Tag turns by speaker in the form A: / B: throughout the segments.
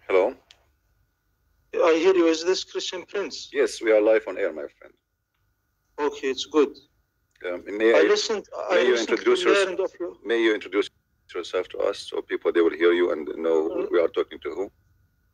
A: Hello?
B: I hear you. Is this Christian Prince?
A: Yes, we are live on air, my friend.
B: Okay, it's good.
A: May you introduce yourself to us so people they will hear you and know who we are talking to who?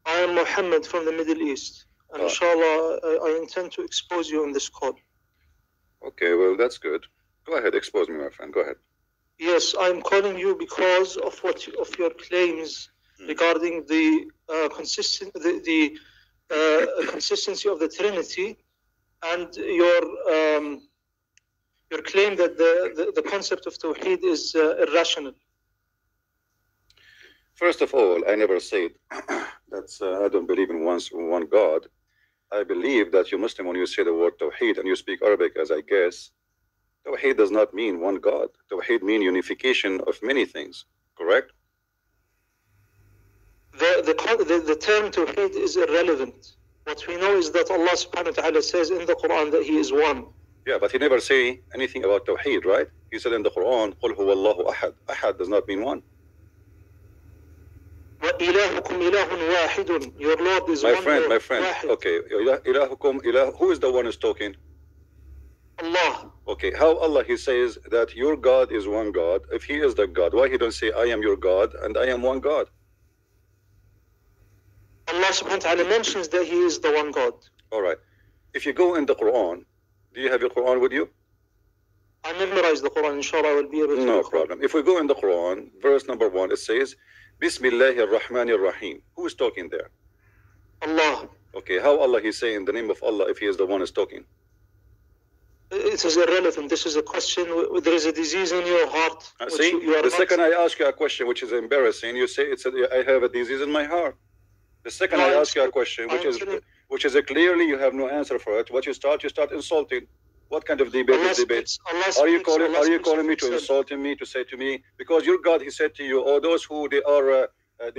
B: I am Mohammed from the Middle East. And inshallah, I intend to expose you on this call.
A: Okay, well, that's good. Go ahead, expose me, my friend. Go ahead.
B: Yes, I'm calling you because of your claims regarding the consistency of the Trinity and your claim that the concept of Tawheed is irrational.
A: First of all, I never said that I don't believe in one God. I believe that you Muslim, when you say the word Tawheed and you speak Arabic, as I guess, Tawheed does not mean one God. Tawheed means unification of many things, correct?
B: The term Tawheed is irrelevant. What we know is that Allah subhanahu wa ta'ala says in the Quran that He is one.
A: Yeah, but He never say anything about Tawheed, right? He said in the Quran, قُلْ هُوَ اللَّهُ أَحَدٌ. Ahad does not mean one.
B: وَإِلَهُكُمْ إِلَهٌ وَاحِدٌ. Your Lord is
A: one. My friend.
B: واحد.
A: Okay. إِلَهُكُمْ who is the one who's talking?
B: Allah.
A: Okay. How Allah He says that your God is one God? If He is the God, why He don't say I am your God and I am one God?
B: Allah subhanahu wa ta'ala mentions that He is the one God.
A: All right. If you go in the Quran, do you have your Quran with you?
B: I memorized the Quran. Inshallah, I will be able to.
A: No problem. If we go in the Quran, verse number 1, it says, Bismillahir Rahmanir Rahim. Who is talking there?
B: Allah.
A: Okay, how Allah He say in the name of Allah if He is the one who is talking?
B: It is irrelevant. This is a question. There is a disease in your heart.
A: See, the second I ask you a question which is embarrassing, you say I have a disease in my heart. The second I ask you a question which is clearly you have no answer for it. What you start insulting. What kind of debate is debate? Are you calling me to insult me, to say to me, because your God, He said to you, oh, those who they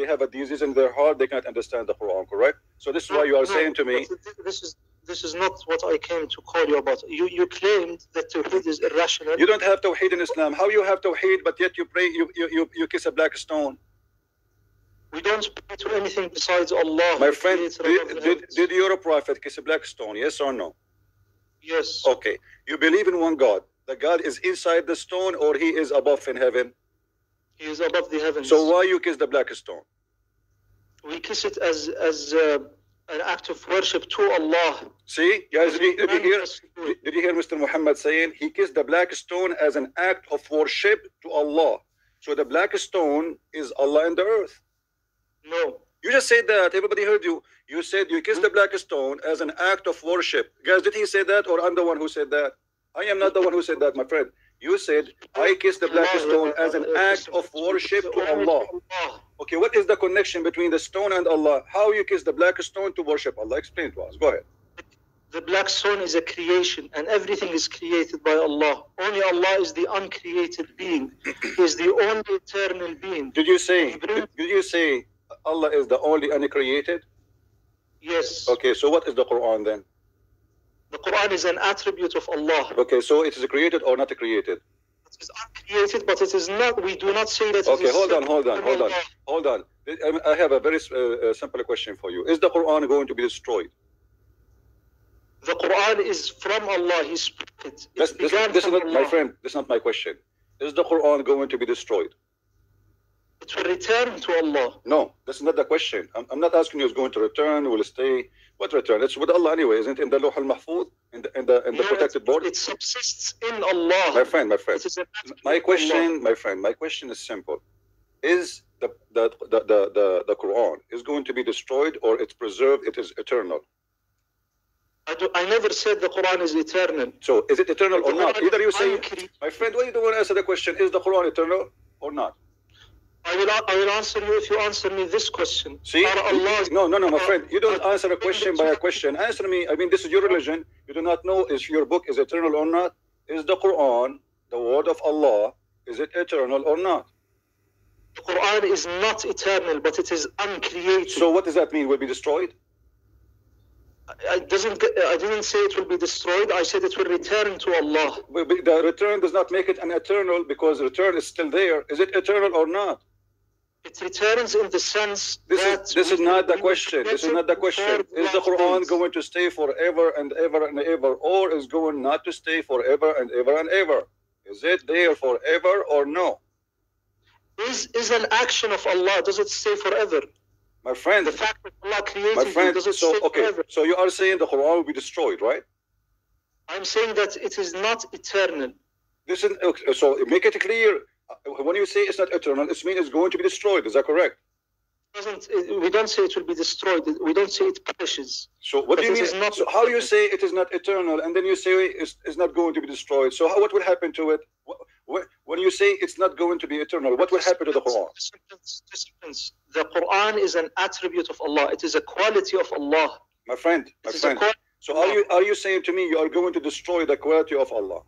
A: have a disease in their heart, they can't understand the Quran, correct? So this is why you are saying to me.
B: This is not what I came to call you about. You claimed that Tawheed is irrational.
A: You don't have Tawheed in Islam. How you have Tawheed, but yet you pray, you kiss a black stone?
B: We don't pray to anything besides Allah.
A: My friend, did your prophet kiss a black stone? Yes or no?
B: Yes.
A: Okay. You believe in one God. The God is inside the stone or He is above in heaven?
B: He is above the heavens.
A: So why you kiss the black stone?
B: We kiss it as an act of worship to Allah.
A: See, guys, did you hear Mr. Muhammad saying he kissed the black stone as an act of worship to Allah? So the black stone is Allah in the earth.
B: No.
A: You just said that. Everybody heard you. You said you kissed the black stone as an act of worship. Guys, did he say that or I'm the one who said that? I am not the one who said that, my friend. You said, I kissed the black stone as an act of worship to Allah. Okay, what is the connection between the stone and Allah? How you kiss the black stone to worship Allah? Explain to us. Go ahead.
B: The black stone is a creation and everything is created by Allah. Only Allah is the uncreated being. He is the only eternal being.
A: Did you say Allah is the only uncreated?
B: Yes.
A: Okay, so what is the Quran then?
B: The Quran is an attribute of Allah.
A: Okay, so it is created or not created?
B: It is uncreated, but it is not. We do not say that.
A: Okay, hold on. I have a very simple question for you. Is the Quran going to be destroyed?
B: The Quran is from Allah. He spoke it.
A: This is not, my friend. This is not my question. Is the Quran going to be destroyed?
B: It will return to Allah.
A: No, that's not the question. I'm not asking you it's going to return, will stay. What return? It's with Allah anyway, isn't it? In the Lawh al-Mahfuz, in the protected board.
B: It subsists in Allah.
A: My friend. My question is simple. Is the Quran is going to be destroyed or it's preserved? It is eternal.
B: I never said the Quran is eternal.
A: So is it eternal or not? Either you say, my friend, why you don't want to answer the question? Is the Quran eternal or not?
B: I will answer you if you answer me this question.
A: See? No, my friend. You don't answer a question by a question. Answer me. I mean, this is your religion. You do not know if your book is eternal or not. Is the Quran, the word of Allah, is it eternal or not?
B: The Quran is not eternal, but it is uncreated.
A: So what does that mean? Will be destroyed?
B: I didn't say it will be destroyed. I said it will return to Allah.
A: The return does not make it an eternal because return is still there. Is it eternal or not?
B: It returns in the sense
A: this is not the question. This is not the question. Is the Quran going to stay forever and ever and ever, or is going not to stay forever and ever and ever? Is it there forever or no?
B: Is an action of Allah, does it stay forever?
A: My friend,
B: the fact that Allah created you, does it stay forever?
A: So you are saying the Quran will be destroyed, right?
B: I'm saying that it is not eternal.
A: This is okay, so make it clear. When you say it's not eternal, it means it's going to be destroyed. Is that correct?
B: We don't say it will be destroyed. We don't say it perishes.
A: So what do you mean? So how you say it is not eternal, and then you say it's not going to be destroyed? So what will happen to it? When you say it's not going to be eternal, what will happen to the Quran?
B: The Quran is an attribute of Allah. It is a quality of Allah.
A: My friend. So are you saying to me you are going to destroy the quality of Allah?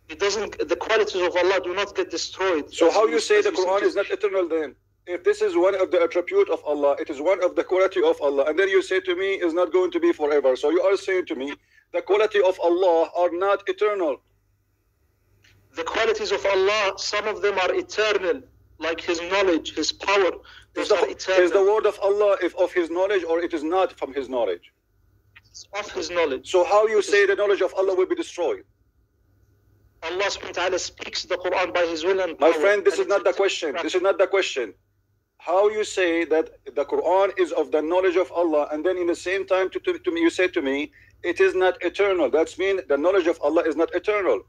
B: It doesn't. The qualities of Allah do not get destroyed.
A: So how you say the Quran is not eternal then? If this is one of the attribute of Allah, it is one of the quality of Allah, and then you say to me is not going to be forever. So you are saying to me the quality of Allah are not eternal.
B: The qualities of Allah, some of them are eternal, like His knowledge, His power.
A: Is the word of Allah of His knowledge, or it is not from His knowledge?
B: It's of His knowledge.
A: So how you say the knowledge of Allah will be destroyed?
B: Allah subhanahu wa ta'ala speaks the Quran by His will and power.
A: My friend, this is not the question. This is not the question. How you say that the Quran is of the knowledge of Allah, and then in the same time to me you say to me it is not eternal. That means the knowledge of Allah is not eternal.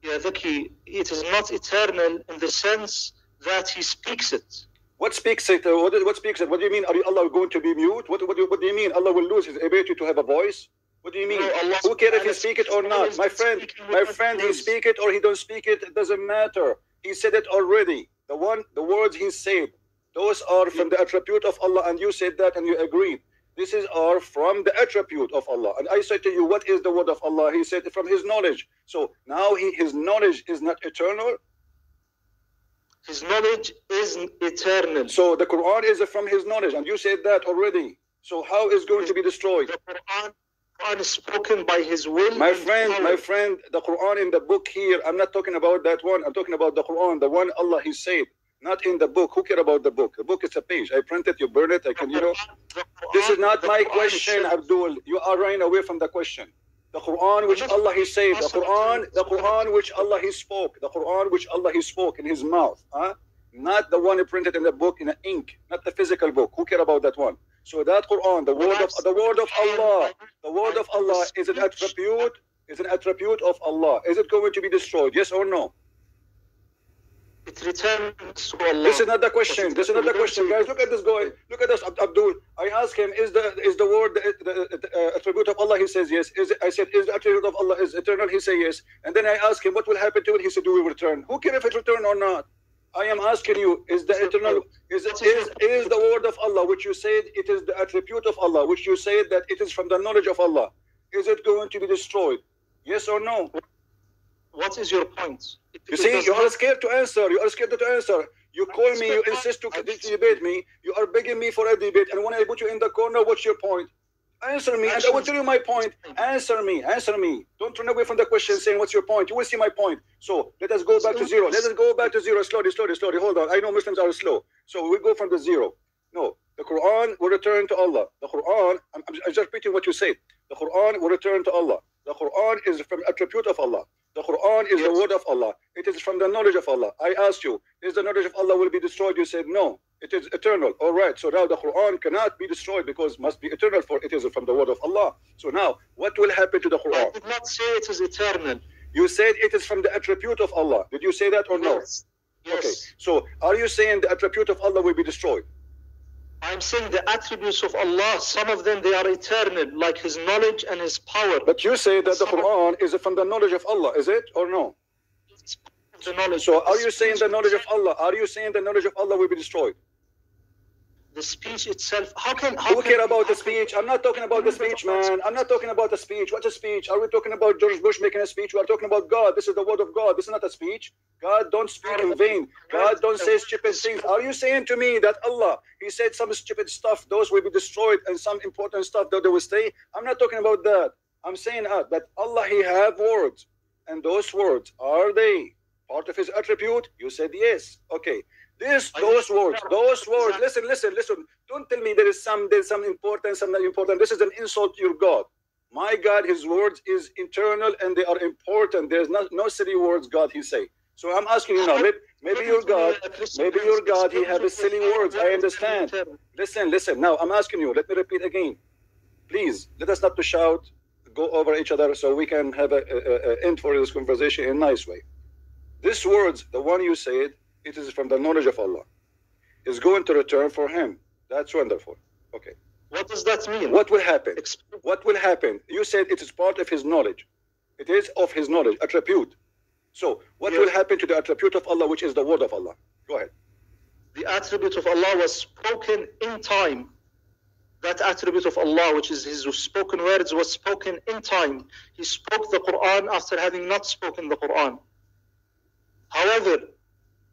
B: Yeah, Zaki, it is not eternal in the sense that He speaks it.
A: What speaks it? What speaks it? What do you mean? Are Allah going to be mute? What do you mean? Allah will lose His ability to have a voice? What do you mean?
B: No,
A: who cares if He speak it or not? My friend, He speak it or He don't speak it, it doesn't matter. He said it already. The words He said, those are from the attribute of Allah, and you said that and you agreed. This are from the attribute of Allah. And I said to you, what is the word of Allah? He said from His knowledge. So now His knowledge is not eternal.
B: His knowledge is eternal.
A: So the Quran is from His knowledge, and you said that already. So how is going to be destroyed?
B: The Quran is spoken by His will.
A: My friend, the Quran in the book here, I'm not talking about that one. I'm talking about the Quran, the one Allah He said. Not in the book. Who care about the book? The book is a page. I print it, you burn it, I can, This is not my question, Abdul. You are running away from the question. The Quran which Allah He said, the Quran which Allah He spoke, the Quran which Allah He spoke in His mouth, not the one He printed in the book in ink, not the physical book. Who care about that one? So that Quran, the word of Allah is an attribute of Allah. Is it going to be destroyed? Yes or no?
B: It returns to Allah.
A: This is not the question. This is not the question, guys. Look at this guy. Look at this, Abdul. I asked him, is the word the attribute of Allah? He says yes. I said, is the attribute of Allah is eternal? He said yes. And then I asked him, what will happen to it? He said, we will return. Who cares if it return or not? I am asking you, is the eternal, is the word of Allah, which you said it is the attribute of Allah, which you said that it is from the knowledge of Allah, is it going to be destroyed? Yes or no?
B: What is your point?
A: You see, you are scared to answer. You are scared to answer. You call me, you insist to debate me. You are begging me for a debate. And when I put you in the corner, what's your point? Answer me, and I will tell you my point. Answer me. Don't run away from the question saying, what's your point? You will see my point. So let us go back to zero. Let us go back to zero. Slowly. Hold on. I know Muslims are slow. So we go from the zero. No, the Quran will return to Allah. The Quran, I'm just repeating what you said. The Quran will return to Allah. The Quran is from attribute of Allah. The Quran is the word of Allah. It is from the knowledge of Allah. I asked you, is the knowledge of Allah will be destroyed? You said no. It is eternal. All right. So now the Quran cannot be destroyed because it must be eternal, for it is from the word of Allah. So now, what will happen to the Quran?
B: I did not say it is eternal.
A: You said it is from the attribute of Allah. Did you say that or no?
B: Yes.
A: Okay. So are you saying the attribute of Allah will be destroyed?
B: I'm saying the attributes of Allah, some of them, they are eternal, like His knowledge and His power.
A: But you say that the Quran is from the knowledge of Allah, is it or no?
B: The knowledge.
A: So are you saying the knowledge of Allah? Are you saying the knowledge of Allah will be destroyed?
B: The speech itself,
A: who care about the speech? I'm not talking about the speech, man. I'm not talking about the speech. What's a speech? Are we talking about George Bush making a speech? We are talking about God. This is the word of God. This is not a speech. God don't speak in vain. God don't say stupid things. Are you saying to me that Allah, He said some stupid stuff, those will be destroyed, and some important stuff that they will stay? I'm not talking about that. I'm saying that Allah, He have words, and those words, are they part of His attribute? You said yes. Okay. Those words, listen. Don't tell me there's some important, some not important. This is an insult to your God. My God, his words is eternal and they are important. There's no silly words God he say. So I'm asking you now, maybe your God, he have silly words. I understand. Listen. Now I'm asking you, let me repeat again. Please, let us not to shout, go over each other so we can have a end for this conversation in a nice way. These words, the one you said, it is from the knowledge of Allah. Is going to return for him. That's wonderful. Okay.
B: What does that mean?
A: What will happen? What will happen? You said it is part of his knowledge. It is of his knowledge, attribute. So what will happen to the attribute of Allah, which is the word of Allah? Go ahead.
B: The attribute of Allah was spoken in time. That attribute of Allah, which is his spoken words, was spoken in time. He spoke the Quran after having not spoken the Quran. However,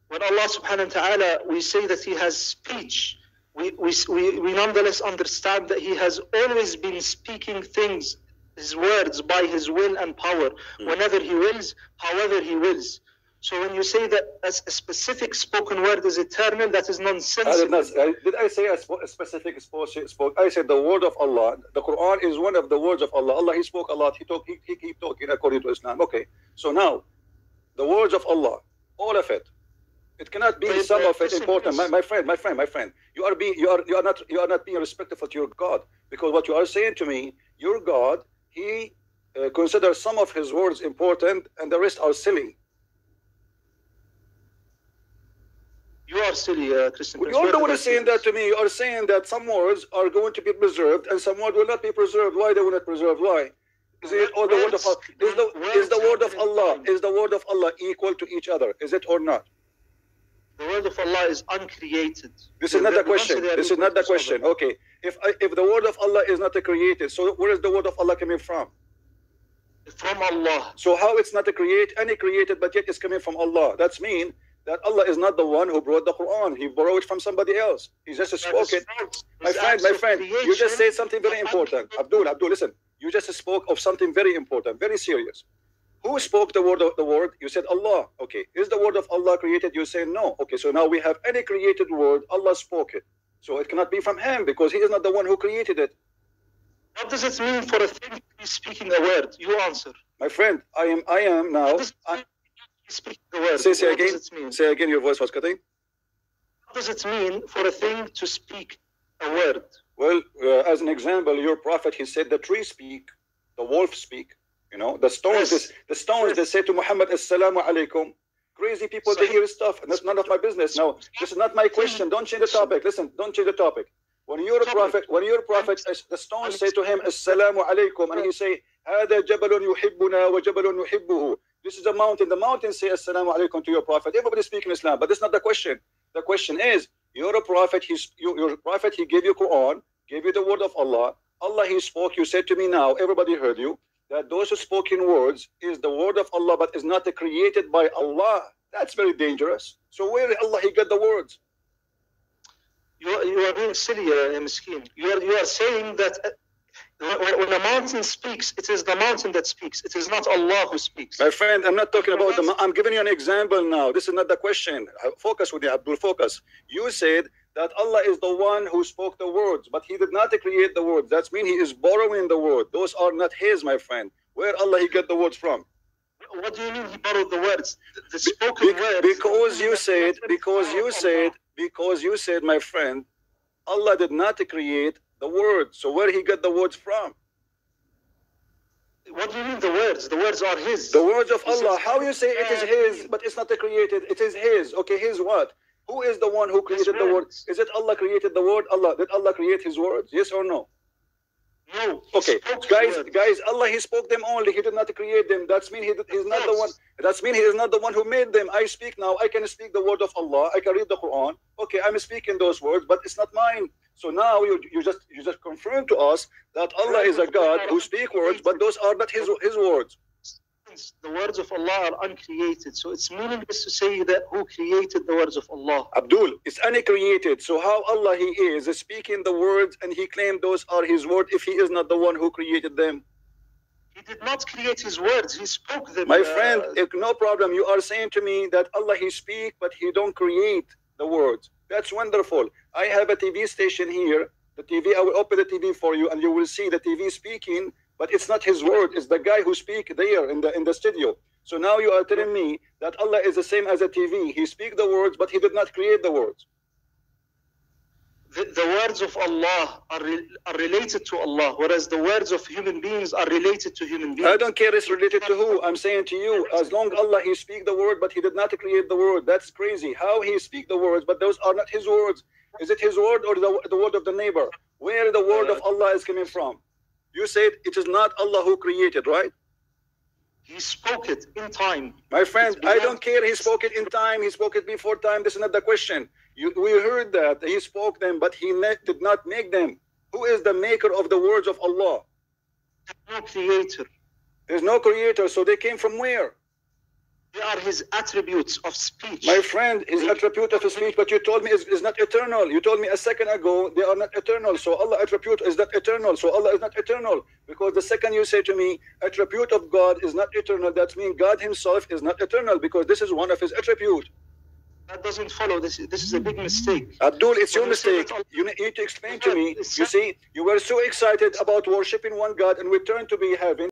B: when Allah subhanahu wa ta'ala, we say that he has speech, we nonetheless understand that he has always been speaking things, his words, by his will and power, whenever he wills, however he wills. So when you say that a specific spoken word is eternal, that is nonsensical.
A: Did I say a specific spoke? I said the word of Allah. The Quran is one of the words of Allah. Allah, he spoke a lot. He keep talking according to Islam. Okay. So now, the words of Allah, all of it. It cannot be some of it important. My friend. You are not being respectful to your God, because what you are saying to me, your God, he considers some of his words important and the rest are silly.
B: You are silly, Christian.
A: You are the one saying that to me. You are saying that some words are going to be preserved and some words will not be preserved. Why they will not preserved? Why? Is it all the word of Allah? Is the word of Allah? Is the word of Allah equal to each other? Is it or not?
B: The word of Allah is uncreated.
A: This is not the question. This is not the question. Okay. If the word of Allah is not created, so where is the word of Allah coming from?
B: From Allah.
A: So how it's not created, but yet it's coming from Allah? That's mean that Allah is not the one who brought the Quran. He borrowed it from somebody else. He just spoke it. My friend, you just said something very important. Abdul, listen. You just spoke of something very important, very serious. Who spoke the word? You said Allah. Okay. Is the word of Allah created? You say no. Okay. So now we have any created word. Allah spoke it. So it cannot be from him because he is not the one who created it.
B: What does it mean for a thing to be speaking a word? You answer.
A: My friend, I am now.
B: Speak the word.
A: Say again. Say again. Your voice was cutting.
B: What does it mean for a thing to speak a word?
A: Well, as an example, your prophet, he said the trees speak, the wolves speak. You know, the stones. Yes. The stones. They say to Muhammad, "Assalamu alaikum." Crazy people, they hear stuff, and that's none of my business. Now, this is not my question. Don't change the topic. Listen, don't change the topic. When you're a prophet, the stones say to him, "Assalamu alaikum," and he say, "Hada jabalun yuhibbuna wa jabalun yuhibbuhu." This is a mountain. The mountains say "Assalamu alaikum" to your prophet. Everybody speaking Islam, but that's not the question. The question is, you're a prophet. You're a prophet. He gave you Quran, gave you the word of Allah. Allah, he spoke. You said to me now, everybody heard you, that those who spoken words is the word of Allah, but is not created by Allah. That's very dangerous. So where did Allah he got the words?
B: You are being silly, Miskin. You are saying that when a mountain speaks, it is the mountain that speaks. It is not Allah who speaks.
A: My friend, I'm not talking about I'm giving you an example now. This is not the question. Focus with you, Abdul. Focus. You said that Allah is the one who spoke the words, but he did not create the words. That means he is borrowing the word. Those are not his, my friend. Where Allah he got the words from?
B: What do you mean he borrowed the words? The spoken words.
A: Because you said, my friend, Allah did not create the words. So where he got the words from?
B: What do you mean the words? The words are his.
A: The words of Allah. How you say it is his, but it's not created? It is his. Okay, his what? Who is the one who created the word? Is it Allah created the word? Allah. Did Allah create his words? Yes or no?
B: No.
A: Okay, guys, Allah he spoke them only. He did not create them. That's mean he's not the one. That's mean he is not the one who made them. I speak now. I can speak the word of Allah. I can read the Quran. Okay, I'm speaking those words, but it's not mine. So now you just confirm to us that Allah is a God who speaks words, but those are not his words.
B: The words of Allah are uncreated, so it's meaningless to say that who created the words of Allah.
A: Abdul, it's uncreated. So how Allah he is speaking the words and he claimed those are his words if he is not the one who created them?
B: He did not create his words, he spoke them.
A: My friend, no problem. You are saying to me that Allah he speak, but he don't create the words. That's wonderful. I have a TV station here. The TV, I will open the TV for you and you will see the TV speaking, but it's not his word. It's the guy who speaks there in the studio. So now you are telling me that Allah is the same as a TV. He speaks the words, but he did not create the words.
B: The words of Allah are related to Allah, whereas the words of human beings are related to human beings.
A: I don't care it's related to who. I'm saying to you, as long as Allah, he speak the word, but he did not create the word. That's crazy. How he speak the words, but those are not his words. Is it his word or the word of the neighbor? Where the word of Allah is coming from? You said it is not Allah who created, right?
B: He spoke it in time.
A: My friend, I don't care. He spoke it in time. He spoke it before time. This is not the question. We heard that he spoke them, but he did not make them. Who is the maker of the words of Allah?
B: No creator.
A: There's no creator, so they came from where?
B: They are his attributes of speech.
A: My friend, his attribute of speech, but you told me is not eternal. You told me a second ago they are not eternal. So Allah attribute is not eternal. So Allah is not eternal. Because the second you say to me, attribute of God is not eternal, that means God himself is not eternal, because this is one of his attributes.
B: That doesn't follow. This is a big mistake.
A: Abdul, it's your mistake. You need to explain to me. You see, you were so excited about worshiping one God, and we turn to be having